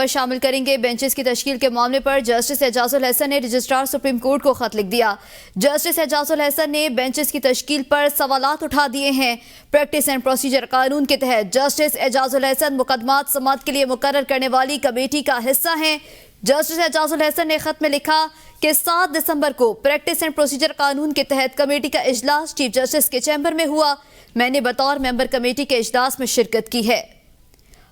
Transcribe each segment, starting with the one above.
شامل کریں گے۔ بینچز کی تشکیل کے معاملے پر جسٹس اعجاز الحسن نے رجسٹرار سپریم کورٹ کو خط لکھ دیا۔ جسٹس اعجاز الحسن نے بینچز کی تشکیل پر سوالات اٹھا دیے ہیں۔ پریکٹس اینڈ پروسیجر قانون کے تحت جسٹس اعجاز الحسن مقدمات سماعت کے لیے مقرر کرنے والی کمیٹی کا حصہ ہیں۔ جسٹس اعجاز الحسن نے خط میں لکھا کہ 7 دسمبر کو پریکٹس اینڈ پروسیجر قانون کے تحت کمیٹی کا اجلاس چیف جسٹس کے چیمبر میں ہوا۔ میں نے بطور ممبر کمیٹی کے اجلاس میں شرکت کی ہے۔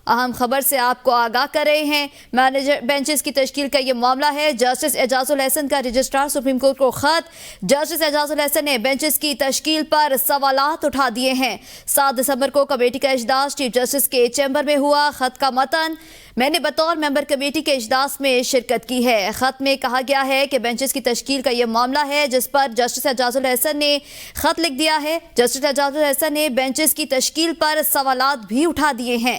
اہم خبر سے آپ کو آگاہ کر رہے ہیں۔ مینیجر بینچز کی تشکیل کا یہ معاملہ ہے۔ جسٹس اعجاز الحسن کا رجسٹرار سپریم کورٹ کو خط۔ جسٹس اعجاز الحسن نے بینچز کی تشکیل پر سوالات اٹھا دیے ہیں۔ 7 دسمبر کو کمیٹی کا اجلاس چیف جسٹس کے چیمبر میں ہوا۔ خط کا متن: میں نے بطور ممبر کمیٹی کے اجلاس میں شرکت کی ہے۔ خط میں کہا گیا ہے کہ بینچز کی تشکیل کا یہ معاملہ ہے جس پر جسٹس اعجاز الحسن نے خط لکھ دیا ہے۔ جسٹس اعجاز الحسن نے بینچز کی تشکیل پر سوالات بھی اٹھا دیے ہیں۔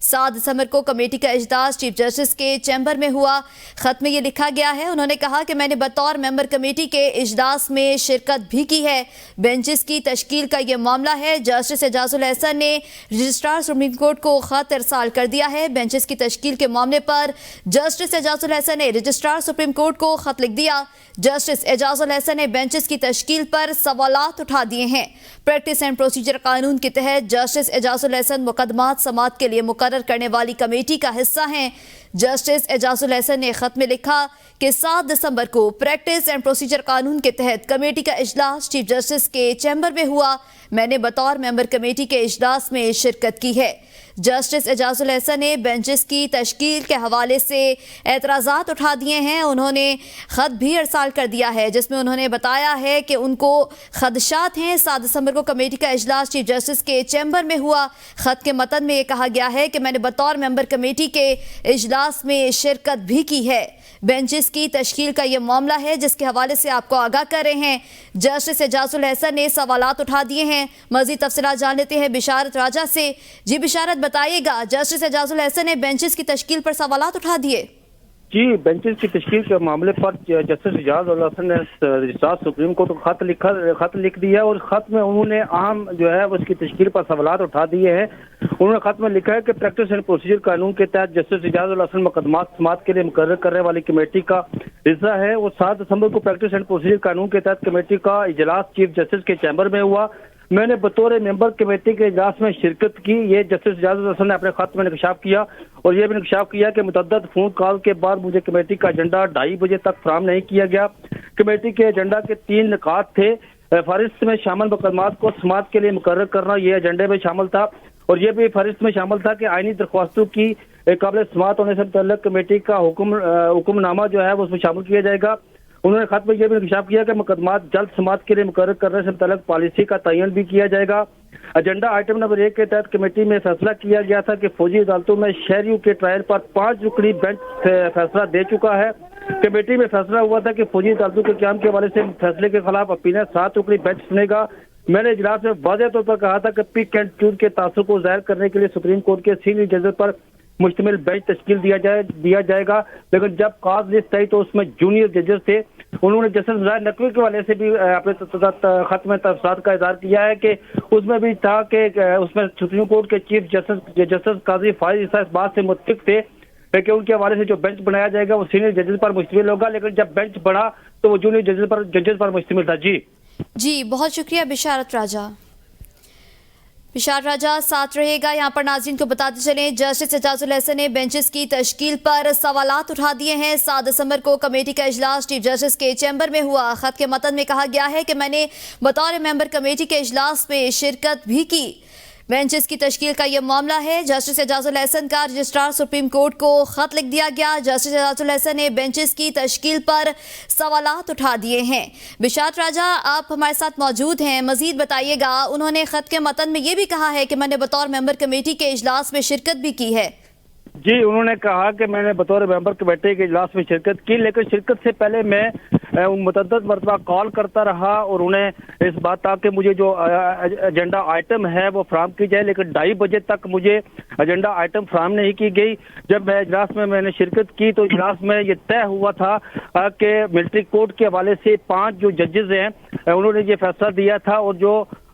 7 دسمبر کو کمیٹی کا اجلاس چیف جسٹس کے چیمبر میں ہوا۔ خط میں یہ لکھا گیا ہے، انہوں نے کہا کہ میں نے بطور ممبر کمیٹی کے اجلاس میں شرکت بھی کی ہے۔ بینچز کی تشکیل کا یہ معاملہ ہے۔ جسٹس اعجاز الحسن نے رجسٹرار سپریم کورٹ کو خط ارسال کر دیا ہے۔ بینچز کی تشکیل کے معاملے پر جسٹس اعجاز الحسن نے رجسٹرار سپریم کورٹ کو خط لکھ دیا۔ جسٹس اعجاز الحسن نے بینچز کی تشکیل پر سوالات اٹھا دیے ہیں۔ پریکٹس اینڈ پروسیجر قانون کے تحت جسٹس اعجاز الحسن مقدمات سماعت کے لیے مقرر کرنے والی کمیٹی کا حصہ ہیں۔ جسٹس اعجاز الحسن نے خط میں لکھا کہ 7 دسمبر کو پریکٹس اینڈ پروسیجر قانون کے تحت کمیٹی کا اجلاس چیف جسٹس کے چیمبر میں ہوا۔ میں نے بطور ممبر کمیٹی کے اجلاس میں شرکت کی ہے۔ جسٹس اعجاز الحسن نے بینچز کی تشکیل کے حوالے سے اعتراضات اٹھا دیے ہیں۔ انہوں نے خط بھی ارسال کر دیا ہے جس میں انہوں نے بتایا ہے کہ ان کو خدشات ہیں۔ 7 دسمبر کو کمیٹی کا اجلاس چیف جسٹس کے چیمبر میں ہوا۔ خط کے متن میں یہ کہا گیا ہے کہ میں نے بطور ممبر کمیٹی کے اجلاس میں شرکت بھی کی ہے۔ بینچز کی تشکیل کا یہ معاملہ ہے جس کے حوالے سے آپ کو آگاہ کر رہے ہیں۔ جسٹس اعجاز الحسن نے سوالات اٹھا دیے ہیں۔ مزید تفصیلات جان لیتے ہیں بشارت راجہ سے۔ جی بشارت، بتائیے گا، جسٹس اعجاز الحسن نے بینچز کی تشکیل پر سوالات اٹھا دیے۔ جی، بینچز کی تشکیل کے معاملے پر جسٹس اعجاز الحسن نے رجسٹرار سپریم کورٹ کو خط لکھ دیا اور خط میں انہوں نے اہم جو ہے اس کی تشکیل پر سوالات اٹھا دیے ہیں۔ انہوں نے خط میں لکھا ہے کہ پریکٹس اینڈ پروسیجر قانون کے تحت جسٹس اعجاز الحسن مقدمات سماعت کے لیے مقرر کرنے والی کمیٹی کا حصہ ہے۔ وہ 7 دسمبر کو پریکٹس اینڈ پروسیجر قانون کے تحت کمیٹی کا اجلاس چیف جسٹس کے چیمبر میں ہوا۔ میں نے بطور ممبر کمیٹی کے اجلاس میں شرکت کی۔ یہ جسٹس اعجاز الحسن نے اپنے خط میں انکشاف کیا اور یہ بھی انکشاف کیا کہ متعدد فون کال کے بعد مجھے کمیٹی کا ایجنڈا 2:30 بجے تک فراہم نہیں کیا گیا۔ کمیٹی کے ایجنڈا کے 3 نکات تھے۔ فہرست میں شامل مقدمات کو سماعت کے لیے مقرر کرنا، یہ ایجنڈے میں شامل تھا، اور یہ بھی فہرست میں شامل تھا کہ آئینی درخواستوں کی قابل سماعت ہونے سے متعلق کمیٹی کا حکم نامہ جو ہے وہ اس میں شامل کیا جائے گا۔ انہوں نے خط میں یہ بھی انکشاف کیا کہ مقدمات جلد سماعت کے لیے مقرر کرنے سے متعلق پالیسی کا تعین بھی کیا جائے گا۔ ایجنڈا آئٹم نمبر 1 کے تحت کمیٹی میں فیصلہ کیا گیا تھا کہ فوجی عدالتوں میں شہریوں کے ٹرائل پر 5 رکنی بینچ فیصلہ دے چکا ہے۔ کمیٹی میں فیصلہ ہوا تھا کہ فوجی عدالتوں کے قیام کے حوالے سے فیصلے کے خلاف اپیلیں 7 رکنی بینچ سنے گا۔ میں نے اجلاس میں واضح طور پر کہا تھا کہ پک اینڈ چوز کے تاثر کو ظاہر کرنے کے لیے سپریم کورٹ کے سینئر ججز پر مشتمل بینچ تشکیل دیا جائے گا، لیکن جب کاز لسٹ آئی تو اس میں جونیئر ججز تھے۔ انہوں نے جسٹس ظاہر نقوی کے حوالے سے بھی اپنے خط میں تفصیلات کا اظہار کیا ہے کہ اس میں بھی تھا کہ اس میں سپریم کورٹ کے چیف جسٹس قاضی فائز عیسیٰ اس بات سے متفق تھے کہ ان کے حوالے سے جو بینچ بنایا جائے گا وہ سینئر ججز پر مشتمل ہوگا، لیکن جب بینچ بڑھا تو وہ جونیئر ججز پر مشتمل تھا۔ جی بہت شکریہ بشارت راجہ۔ بشار راجہ ساتھ رہے گا۔ یہاں پر ناظرین کو بتاتے چلیں، جسٹس اعجاز الحسن نے بینچز کی تشکیل پر سوالات اٹھا دیے ہیں۔ 7 دسمبر کو کمیٹی کا اجلاس چیف جسٹس کے چیمبر میں ہوا۔ خط کے متن میں کہا گیا ہے کہ میں نے بطور ممبر کمیٹی کے اجلاس میں شرکت بھی کی۔ بینچز کی تشکیل کا یہ معاملہ ہے۔ جسٹس اعجاز الحسن کا رجسٹرار سپریم کورٹ کو خط لکھ دیا گیا۔ جسٹس اعجاز الحسن نے بینچز کی تشکیل پر سوالات اٹھا دیے ہیں۔ بشارت راجہ، آپ ہمارے ساتھ موجود ہیں، مزید بتائیے گا۔ انہوں نے خط کے متن میں یہ بھی کہا ہے کہ میں نے بطور ممبر کمیٹی کے اجلاس میں شرکت بھی کی ہے۔ جی، انہوں نے کہا کہ میں نے بطور ممبر کمیٹی کے اجلاس میں شرکت کی، لیکن شرکت سے پہلے میں متعدد مرتبہ کال کرتا رہا اور انہیں اس بات تک کہ مجھے جو ایجنڈا آئٹم ہے وہ فراہم کی جائے، لیکن 2:30 بجے تک مجھے ایجنڈا آئٹم فراہم نہیں کی گئی۔ جب میں اجلاس میں نے شرکت کی تو اجلاس میں یہ طے ہوا تھا کہ ملٹری کورٹ کے حوالے سے 5 جو ججز ہیں انہوں نے یہ فیصلہ دیا تھا، اور جو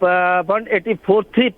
184(3)